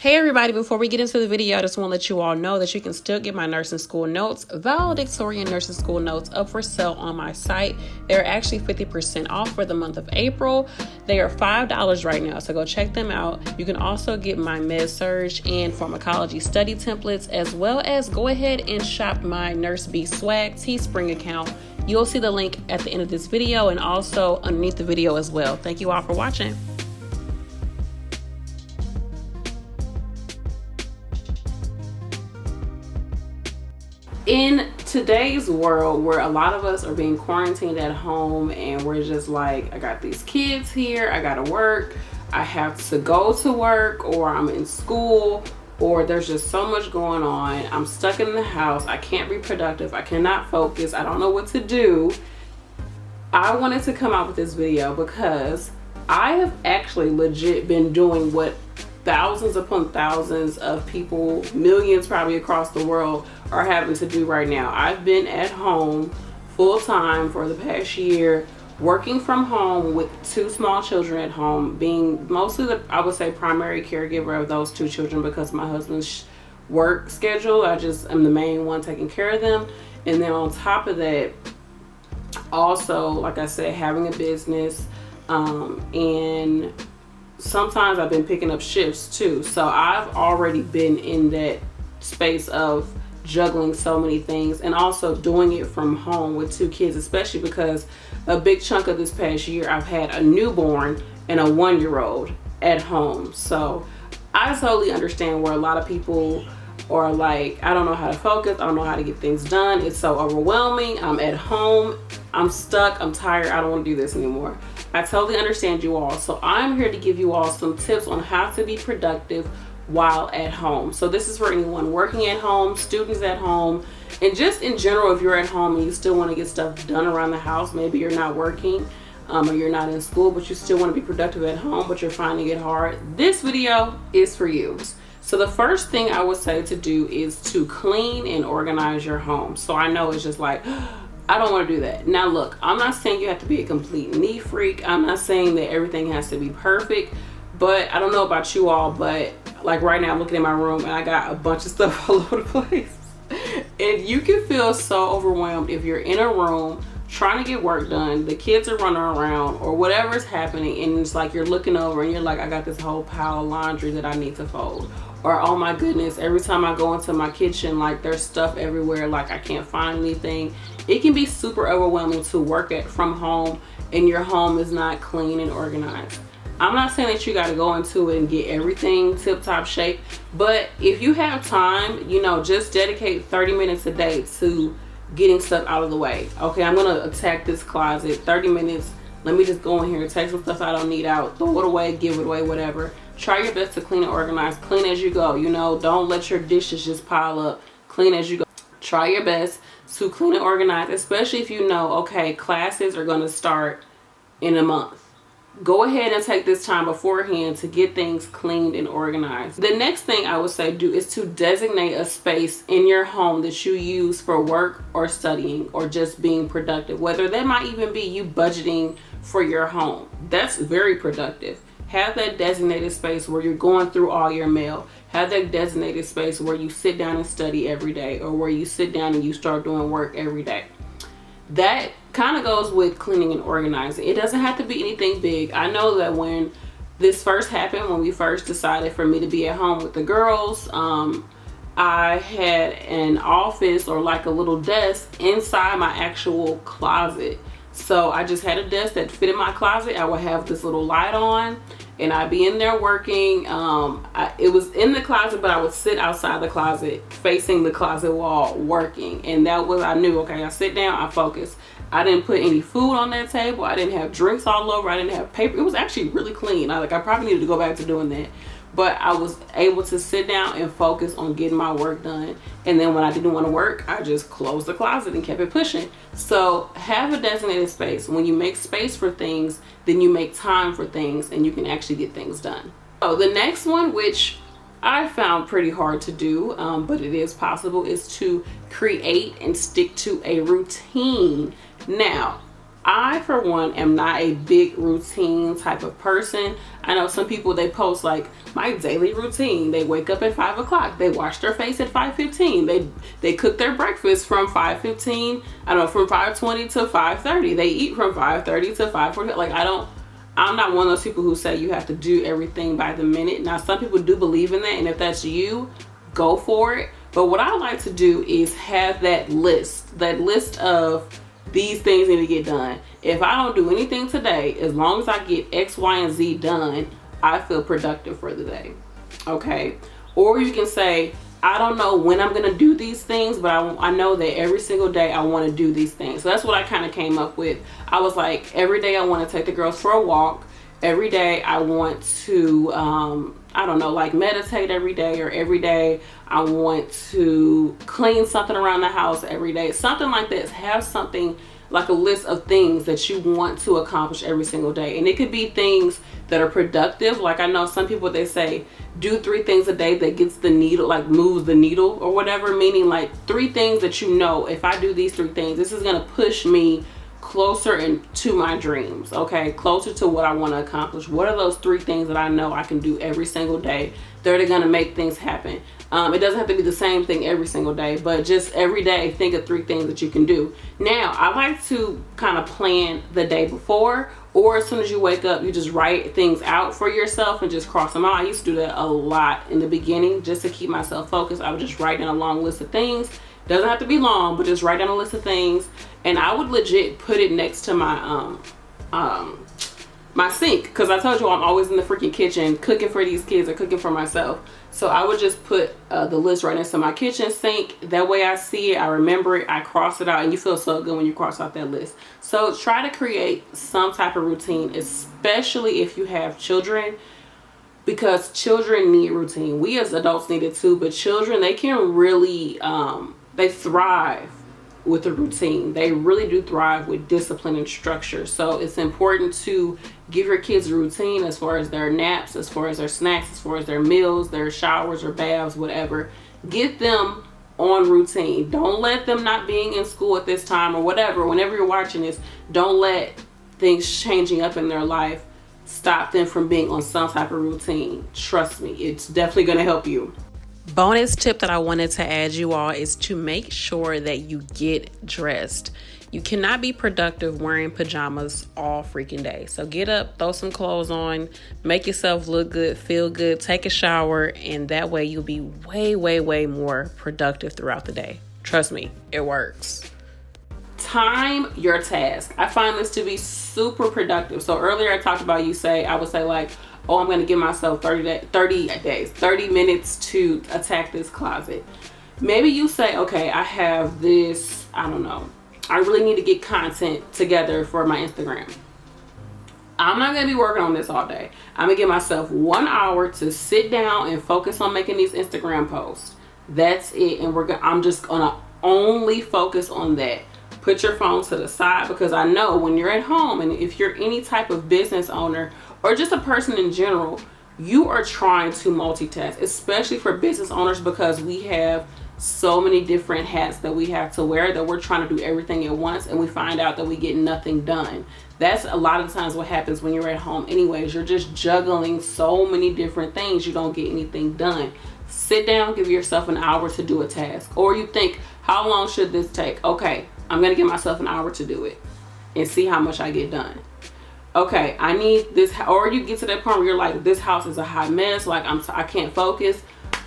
Hey everybody, before we get into the video, I just want to let you all know that you can still get my nursing school notes, valedictorian nursing school notes, up for sale on my site. They're actually 50% off for the month of April. They are $5 right now, so go check them out. You can also get my med-surg and pharmacology study templates, as well as go ahead and shop my NurseB swag Teespring account. You'll see the link at the end of this video and also underneath the video as well. Thank you all for watching. In today's world where a lot of us are being quarantined at home and we're just like, I got these kids here, I gotta work, I have to go to work, or I'm in school, or there's just so much going on, I'm stuck in the house, I can't be productive, I cannot focus, I don't know what to do. I wanted to come out with this video because I have actually legit been doing what thousands upon thousands of people, millions probably across the world, are having to do right now. I've been at home full time for the past year, working from home with two small children at home, being mostly the, I would say, primary caregiver of those two children because my husband's work schedule, I just am the main one taking care of them. And then on top of that, also, like I said, having a business, and sometimes I've been picking up shifts too. So I've already been in that space of juggling so many things and also doing it from home with two kids, especially because a big chunk of this past year I've had a newborn and a 1-year-old at home. So I totally understand where a lot of people are like, I don't know how to focus, I don't know how to get things done, it's so overwhelming, I'm at home, I'm stuck, I'm tired, I don't want to do this anymore. I totally understand you all. So I'm here to give you all some tips on how to be productive while at home. So this is for anyone working at home, students at home, and just in general, if you're at home and you still want to get stuff done around the house, maybe you're not working or you're not in school, but you still want to be productive at home, but you're finding it hard, this video is for you. So the first thing I would say to do is to clean and organize your home. So I know it's just like, I don't want to do that. Now look, I'm not saying you have to be a complete neat freak. I'm not saying that everything has to be perfect, but I don't know about you all, but like right now I'm looking at my room and I got a bunch of stuff all over the place. And you can feel so overwhelmed if you're in a room trying to get work done, the kids are running around or whatever is happening, and it's like you're looking over and you're like, I got this whole pile of laundry that I need to fold. Or oh my goodness, every time I go into my kitchen, like there's stuff everywhere, like I can't find anything. It can be super overwhelming to work from home and your home is not clean and organized. I'm not saying that you got to go into it and get everything tip-top shape, but if you have time, you know, just dedicate 30 minutes a day to getting stuff out of the way. Okay, I'm gonna attack this closet, 30 minutes, let me just go in here, take some stuff I don't need out, throw it away, give it away, whatever. Try your best to clean and organize, clean as you go, you know, don't let your dishes just pile up, clean as you go. Try your best to clean and organize, especially if you know, okay, classes are going to start in a month. Go ahead and take this time beforehand to get things cleaned and organized. The next thing I would say do is to designate a space in your home that you use for work or studying or just being productive. Whether that might even be you budgeting for your home. That's very productive. Have that designated space where you're going through all your mail. Have that designated space where you sit down and study every day, or where you sit down and you start doing work every day. That kind of goes with cleaning and organizing. It doesn't have to be anything big. I know that when this first happened, when we first decided for me to be at home with the girls, I had an office or like a little desk inside my actual closet. So I just had a desk that fit in my closet. I would have this little light on and I'd be in there working. It was in the closet, but I would sit outside the closet facing the closet wall working. And that was, I knew, okay, I sit down, I focus. I didn't put any food on that table. I didn't have drinks all over. I didn't have paper. It was actually really clean. I probably needed to go back to doing that. But I was able to sit down and focus on getting my work done. And then when I didn't want to work, I just closed the closet and kept it pushing. So have a designated space. When you make space for things, then you make time for things and you can actually get things done. So the next one, which I found pretty hard to do, but it is possible, is to create and stick to a routine. Now, I, for one, am not a big routine type of person. I know some people, they post like, my daily routine. They wake up at 5 o'clock. They wash their face at 5:15. They cook their breakfast from 5:15. I don't know, from 5:20 to 5:30. They eat from 5:30 to 5:40. Like, I'm not one of those people who say you have to do everything by the minute. Now, some people do believe in that, and if that's you, go for it. But what I like to do is have that list of these things need to get done. If I don't do anything today, as long as I get X, Y, and Z done, I feel productive for the day. Okay? Or you can say, I don't know when I'm gonna do these things, but I know that every single day I want to do these things. So that's what I kind of came up with. I was like, every day I want to take the girls for a walk. Every day I want to, I don't know, like meditate every day, or every day I want to clean something around the house every day. Something like this. Have something like a list of things that you want to accomplish every single day. And it could be things that are productive. Like, I know some people, they say, do 3 things a day that gets the needle, like moves the needle or whatever. Meaning like 3 things that you know, if I do these 3 things, this is going to push me closer to my dreams. Okay, closer to what I want to accomplish. What are those 3 things that I know I can do every single day that are going to make things happen? It doesn't have to be the same thing every single day, but just every day think of 3 things that you can do. Now, I like to kind of plan the day before, or as soon as you wake up, you just write things out for yourself and just cross them out. I used to do that a lot in the beginning just to keep myself focused. I would just write down a long list of things. Doesn't have to be long, but just write down a list of things, and I would legit put it next to my my sink, because I told you I'm always in the freaking kitchen cooking for these kids or cooking for myself. So I would just put the list right next to my kitchen sink. That way I see it, I remember it, I cross it out, and you feel so good when you cross out that list. So try to create some type of routine, especially if you have children, because children need routine. We as adults need it too, but children, they can really they thrive with a routine. They really do thrive with discipline and structure. So it's important to give your kids a routine as far as their naps, as far as their snacks, as far as their meals, their showers or baths, whatever. Get them on routine. Don't let them not being in school at this time or whatever. Whenever you're watching this, don't let things changing up in their life stop them from being on some type of routine. Trust me, it's definitely going to help you. Bonus tip that I wanted to add you all is to make sure that you get dressed. You cannot be productive wearing pajamas all freaking day. So get up, throw some clothes on, make yourself look good, feel good, take a shower, and that way you'll be way, way, way more productive throughout the day. Trust me, it works. Time your task. I find this to be super productive. So earlier I talked about I would say like, oh, I'm going to give myself 30 minutes to attack this closet. Maybe you say, okay, I have this, I don't know, I really need to get content together for my Instagram. I'm not going to be working on this all day. I'm going to give myself 1 hour to sit down and focus on making these Instagram posts. That's it. And I'm just going to only focus on that. Put your phone to the side, because I know when you're at home, and if you're any type of business owner or just a person in general, you are trying to multitask, especially for business owners, because we have so many different hats that we have to wear that we're trying to do everything at once, and we find out that we get nothing done. That's a lot of times what happens when you're at home anyways. You're just juggling so many different things, you don't get anything done. Sit down, give yourself an hour to do a task. Or you think, how long should this take? Okay, I'm gonna give myself an hour to do it and see how much I get done. Okay, I need this. Or you get to that point where you're like, this house is a hot mess, like I can't focus.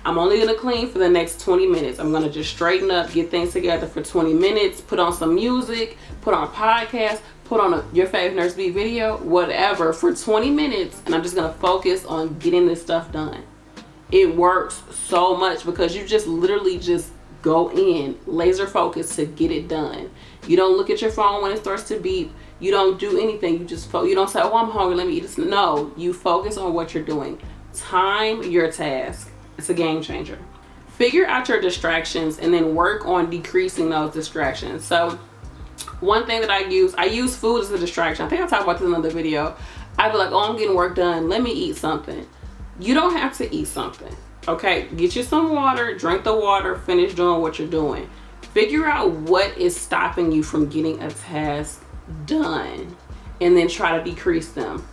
I'm only gonna clean for the next 20 minutes. I'm gonna just straighten up, get things together for 20 minutes, put on some music, put on a podcast, put on a YourFavNurseB video, whatever, for 20 minutes, and I'm just gonna focus on getting this stuff done. It works so much because you just literally just go in laser focus to get it done. You don't look at your phone when it starts to beep. You don't do anything. You just you don't say, oh, I'm hungry, let me eat this. No, you focus on what you're doing. Time your task. It's a game changer. Figure out your distractions and then work on decreasing those distractions. So one thing that I use food as a distraction. I think I talked about this in another video. I'd be like, oh, I'm getting work done, let me eat something. You don't have to eat something. Okay, get you some water, drink the water, finish doing what you're doing. Figure out what is stopping you from getting a task done, and then try to decrease them.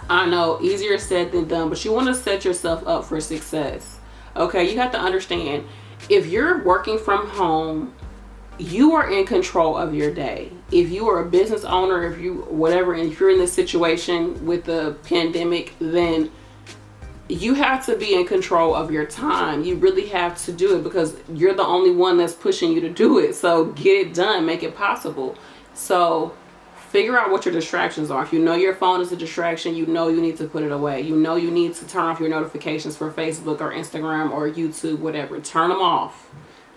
I know, easier said than done, but you want to set yourself up for success. Okay, you have to understand, if you're working from home, you are in control of your day. If you are a business owner, if you whatever, and if you're in this situation with the pandemic, then you have to be in control of your time. You really have to do it, because you're the only one that's pushing you to do it. So get it done, make it possible. So figure out what your distractions are. If you know your phone is a distraction, you know you need to put it away. You know you need to turn off your notifications for Facebook or Instagram or YouTube, whatever. Turn them off.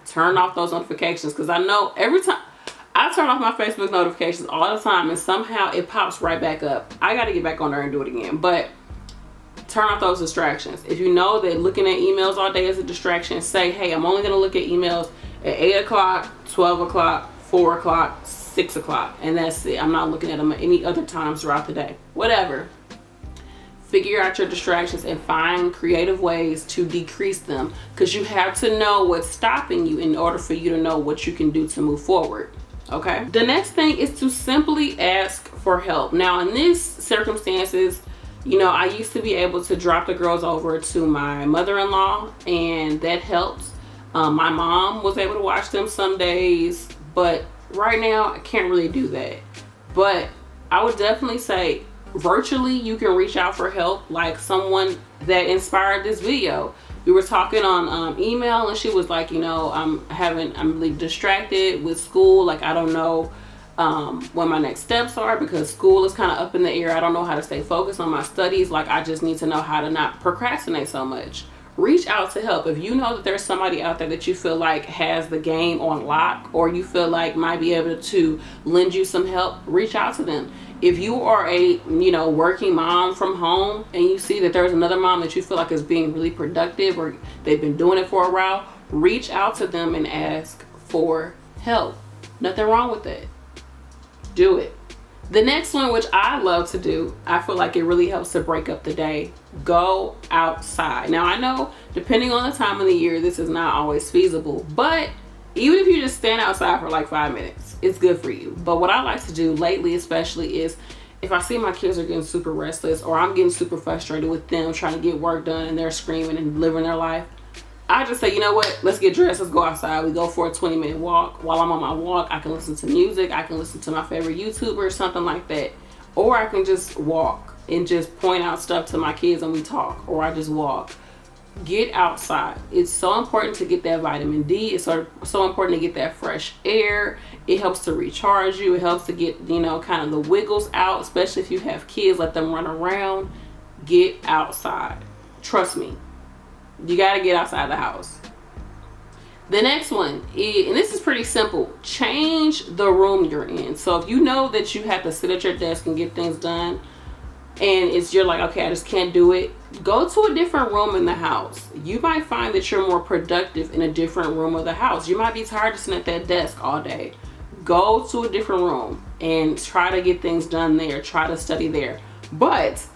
Turn off those notifications, because I know every time I turn off my Facebook notifications all the time, and somehow it pops right back up. I got to get back on there and do it again. But turn off those distractions. If you know that looking at emails all day is a distraction, say, hey, I'm only going to look at emails at 8 o'clock, 12 o'clock, 4 o'clock, 6 o'clock, and that's it. I'm not looking at them at any other times throughout the day. Whatever. Figure out your distractions and find creative ways to decrease them, because you have to know what's stopping you in order for you to know what you can do to move forward. Okay. The next thing is to simply ask for help. Now, in these circumstances, I used to be able to drop the girls over to my mother-in-law, and that helped. My mom was able to watch them some days, but right now I can't really do that. But I would definitely say virtually you can reach out for help, like someone that inspired this video. We were talking on email, and she was like, I'm really distracted with school. Like, I don't know what my next steps are, because school is kind of up in the air. I don't know how to stay focused on my studies. Like, I just need to know how to not procrastinate so much. Reach out to help. If you know that there's somebody out there that you feel like has the game on lock, or you feel like might be able to lend you some help, reach out to them. If you are a working mom from home, and you see that there's another mom that you feel like is being really productive, or they've been doing it for a while, reach out to them and ask for help. Nothing wrong with it. Do it. The next one, which I love to do, I feel like it really helps to break up the day. Go outside. Now, I know depending on the time of the year, this is not always feasible, but even if you just stand outside for like 5 minutes, it's good for you. But what I like to do lately especially is, if I see my kids are getting super restless, or I'm getting super frustrated with them trying to get work done and they're screaming and living their life, I just say, you know what, let's get dressed, let's go outside. We go for a 20-minute walk. While I'm on my walk, I can listen to music, I can listen to my favorite YouTuber, something like that. Or I can just walk and just point out stuff to my kids and we talk, or I just walk. Get outside. It's so important to get that vitamin D. It's so important to get that fresh air. It helps to recharge you. It helps to get, kind of the wiggles out, especially if you have kids, let them run around. Get outside. Trust me. You got to get outside the house. The next one, and this is pretty simple, change the room you're in. So if you know that you have to sit at your desk and get things done, and you're like, okay, I just can't do it, go to a different room in the house. You might find that you're more productive in a different room of the house. You might be tired of sitting at that desk all day. Go to a different room and try to get things done there. Try to study there. But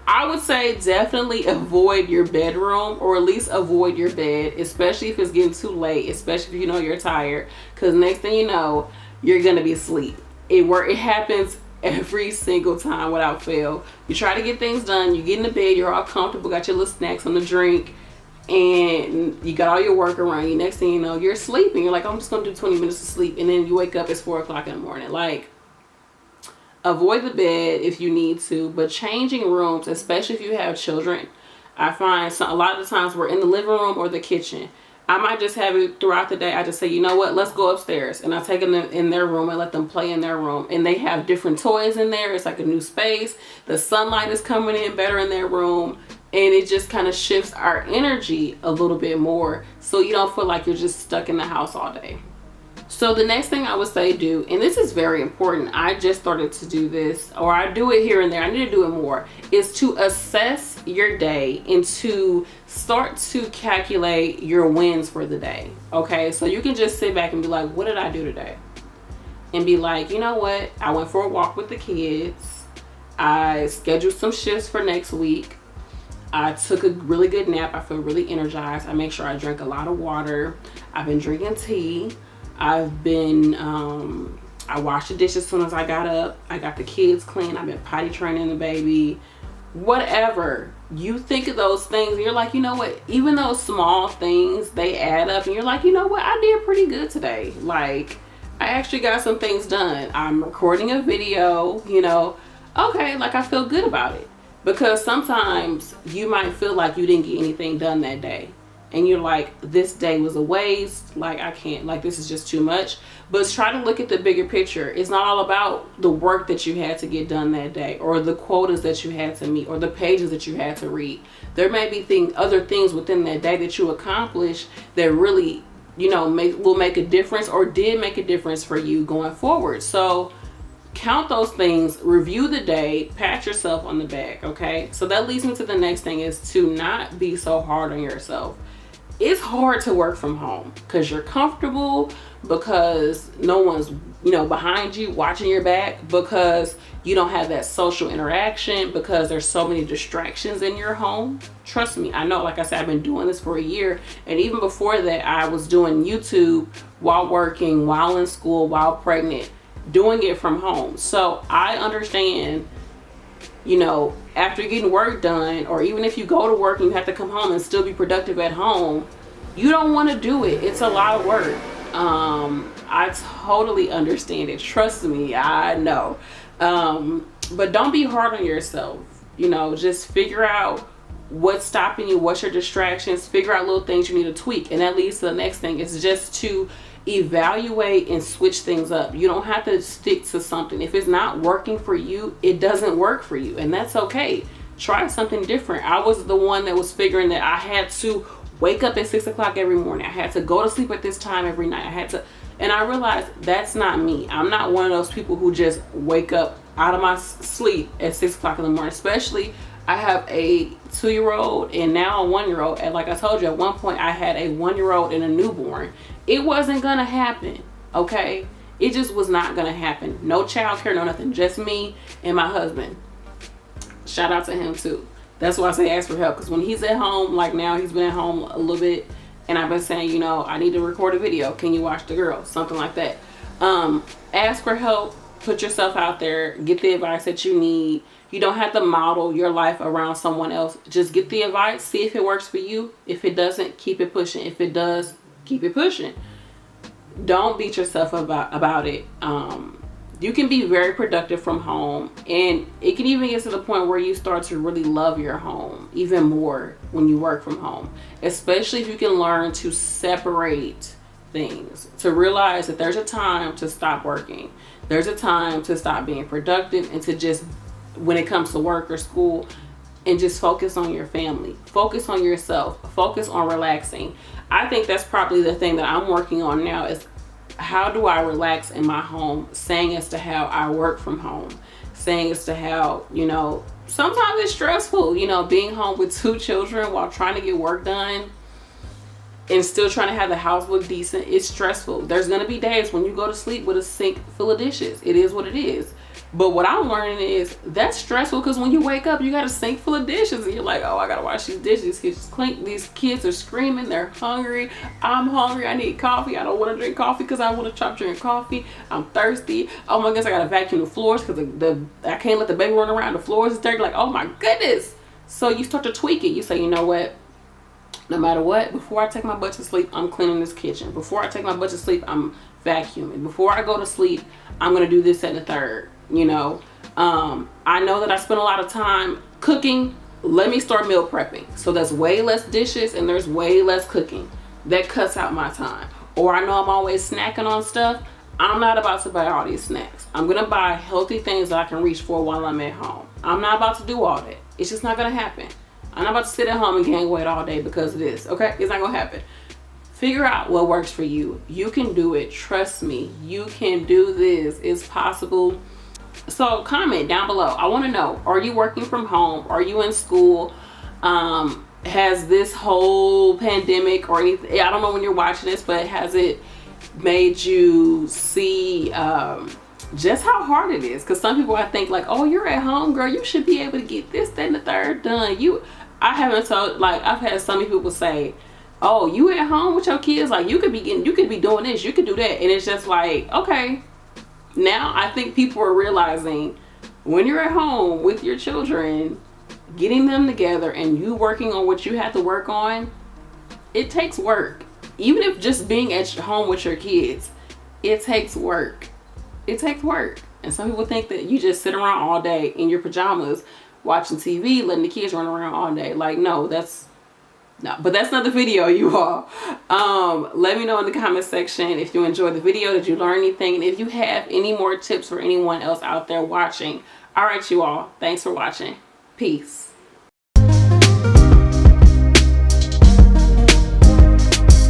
I would say definitely avoid your bedroom, or at least avoid your bed, especially if it's getting too late, especially if you know you're tired, because next thing you know, you're going to be asleep. It happens every single time without fail. You try to get things done, you get in the bed, you're all comfortable, got your little snacks on the drink, and you got all your work around you. Next thing you know, you're sleeping. You're like, I'm just going to do 20 minutes of sleep, and then you wake up, it's 4 o'clock in the morning. Like, avoid the bed if you need to, but changing rooms, especially if you have children, I find a lot of the times we're in the living room or the kitchen. I might just have it throughout the day. I just say, you know what, let's go upstairs, and I take them in their room and let them play in their room, and they have different toys in there. It's like a new space. The sunlight is coming in better in their room, and it just kind of shifts our energy a little bit more, so you don't feel like you're just stuck in the house all day. So the next thing I would say do, and this is very important, I just started to do this, or I do it here and there, I need to do it more, is to assess your day and to start to calculate your wins for the day. Okay, so you can just sit back and be like, what did I do today? And be like, you know what, I went for a walk with the kids, I scheduled some shifts for next week, I took a really good nap, I feel really energized, I make sure I drink a lot of water, I've been drinking tea, I I washed the dishes as soon as I got up. I got the kids clean. I've been potty training the baby. Whatever. You think of those things and you're like, you know what? Even those small things, they add up. And you're like, you know what? I did pretty good today. Like, I actually got some things done. I'm recording a video, you know. Okay, like I feel good about it. Because sometimes you might feel like you didn't get anything done that day. And you're like, this day was a waste. Like, I can't, like, this is just too much. But try to look at the bigger picture. It's not all about the work that you had to get done that day, or the quotas that you had to meet, or the pages that you had to read. There may be other things within that day that you accomplish that really, you know, will make a difference, or did make a difference for you going forward. So count those things, review the day, pat yourself on the back, okay? So that leads me to the next thing, is to not be so hard on yourself. It's hard to work from home because you're comfortable, because no one's, you know, behind you watching your back, because you don't have that social interaction, because there's so many distractions in your home. Trust me, I know, like I said, I've been doing this for a year. And even before that, I was doing YouTube while working, while in school, while pregnant, doing it from home. So I understand, you know, after getting work done, or even if you go to work and you have to come home and still be productive at home, you don't want to do it. It's a lot of work. I totally understand it. Trust me, I know. But don't be hard on yourself. You know, just figure out what's stopping you, what's your distractions, figure out little things you need to tweak. And that leads to the next thing, is just to evaluate and switch things up. You don't have to stick to something. If it's not working for you, it doesn't work for you, and that's okay. Try something different. I was the one that was figuring that I had to wake up at 6 o'clock every morning. I had to go to sleep at this time every night. And I realized that's not me. I'm not one of those people who just wake up out of my sleep at 6 o'clock in the morning. Especially, I have a 2-year-old and now a 1-year-old. And like I told you, at one point I had a 1-year-old and a newborn. It wasn't gonna happen, okay? It just was not gonna happen. No childcare, no nothing. Just me and my husband. Shout out to him too. That's why I say ask for help, because when he's at home, like now he's been at home a little bit, and I've been saying, you know, I need to record a video. Can you watch the girls? Something like that. Ask for help. Put yourself out there. Get the advice that you need. You don't have to model your life around someone else. Just get the advice. See if it works for you. If it doesn't, keep it pushing. If it does, keep it pushing. Don't beat yourself about it. You can be very productive from home, and it can even get to the point where you start to really love your home even more when you work from home, especially if you can learn to separate things, to realize that there's a time to stop working, there's a time to stop being productive, and to just, when it comes to work or school, and just focus on your family, focus on yourself, focus on relaxing. I think that's probably the thing that I'm working on now, is how do I relax in my home, saying as to how I work from home, saying as to how, you know, sometimes it's stressful, you know, being home with 2 children while trying to get work done and still trying to have the house look decent. It's stressful. There's going to be days when you go to sleep with a sink full of dishes. It is what it is. But what I'm learning is that's stressful, because when you wake up, you got a sink full of dishes and you're like, oh, I got to wash these dishes. These kids are screaming. They're hungry. I'm hungry. I need coffee. I don't want to drink coffee because I want to stop drinking coffee. I'm thirsty. Oh my goodness, I got to vacuum the floors because I can't let the baby run around. The floors is dirty. Like, oh my goodness. So you start to tweak it. You say, you know what? No matter what, before I take my butt to sleep, I'm cleaning this kitchen. Before I take my butt to sleep, I'm vacuuming. Before I go to sleep, I'm going to do this and the third. You know, I know that I spend a lot of time cooking. Let me start meal prepping. So there's way less dishes and there's way less cooking. That cuts out my time. Or I know I'm always snacking on stuff. I'm not about to buy all these snacks. I'm going to buy healthy things that I can reach for while I'm at home. I'm not about to do all that. It's just not going to happen. I'm not about to sit at home and gain weight all day because of this. Okay? It's not going to happen. Figure out what works for you. You can do it. Trust me. You can do this. It's possible. So comment down below. I want to know, are you working from home? Are you in school? Has this whole pandemic or anything, I don't know when you're watching this, but has it made you see just how hard it is? Because some people, I think, like, oh, you're at home, girl, you should be able to get this, that, and the third done. I haven't told, like, I've had so many people say, oh, you at home with your kids, like, you could be doing this, you could do that. And it's just like, okay, Now I think people are realizing when you're at home with your children, getting them together and you working on what you have to work on, it takes work. Even if just being at home with your kids, it takes work. It takes work. And some people think that you just sit around all day in your pajamas watching TV, letting the kids run around all day. Like, no, but that's not the video, you all. Let me know in the comment section if you enjoyed the video, did you learn anything, and if you have any more tips for anyone else out there watching. All right, you all, thanks for watching. Peace.